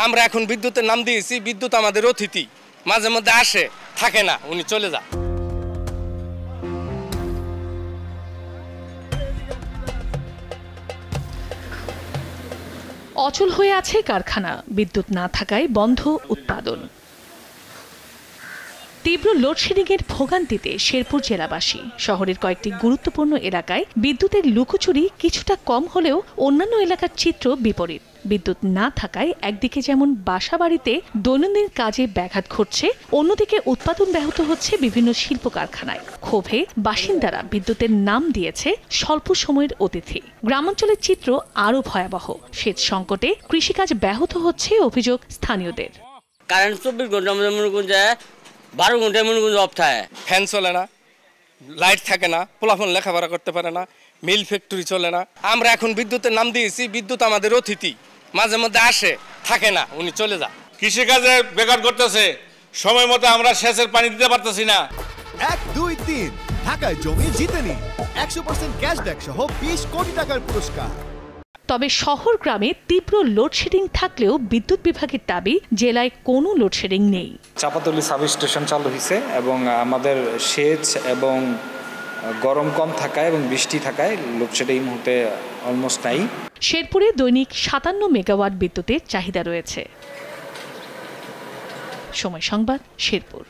আমরা এখন বিদ্যুতের নাম দিয়েছি, বিদ্যুৎ আমাদের অতিথি, মাঝে মধ্যে আসে, থাকে না, উনি চলে যান। অচল হয়ে আছে কারখানা, বিদ্যুৎ না থাকায় বন্ধ উৎপাদন। তীব্র লোডশেডিংয়ের ভোগান্তিতে শেরপুর জেলাবাসী। শহরের কয়েকটি গুরুত্বপূর্ণ এলাকায় বিদ্যুতের লুকোচুরি কিছুটা কম হলেও অন্যান্য এলাকার চিত্র বিপরীত। বিদ্যুৎ না থাকায় একদিকে যেমন বাসাবাড়িতে দৈনন্দিন কাজে ব্যাঘাত ঘটছে, অন্যদিকে উৎপাদন ব্যাহত হচ্ছে বিভিন্ন শিল্প কারখানায়। ক্ষোভে বাসিন্দারা বিদ্যুতের নাম দিয়েছে স্বল্প সময়ের অতিথি। গ্রামাঞ্চলের চিত্র আরও ভয়াবহ। সেচ সংকটে কৃষিকাজ ব্যাহত হচ্ছে অভিযোগ স্থানীয়দের। কারেন্ট 24 ঘন্টা মনে যায়, 12 ঘন্টায় মনে অফ থাকে, ফ্যান চলে না, লাইট থাকে না, পোলাফোন লেখাপড়া করতে পারে না, মিল ফ্যাক্টরি চলে না। আমরা এখন বিদ্যুতের নাম দিয়েছি, বিদ্যুৎ আমাদের অতিথি, মাঝে মধ্যে আসে, থাকে না, উনি চলে যান। কৃষিকাজে বেকার করতেছে, সময় মতো আমরা সেচের পানি দিতে পারতেছি না। 1, 2, 3 ঢাকায় জমি জিতে নিন 100% ক্যাশব্যাক সহ 20 কোটি টাকার পুরস্কার। তবে শহর গ্রামে তীব্র লোডশেডিং থাকলেও বিদ্যুৎ বিভাগের দাবি, জেলায় কোনো লোডশেডিং নেই। চাপাতলি সাব স্টেশন চালু হয়েছে এবং আমাদের সেচ এবং গরম কম থাকায় এবং বৃষ্টি থাকায় লোডশেডিং এই মুহূর্তে অলমোস্ট নাই। শেরপুরে দৈনিক 57 মেগাওয়াট বিদ্যুতের চাহিদা রয়েছে। সময় সংবাদ, শেরপুর।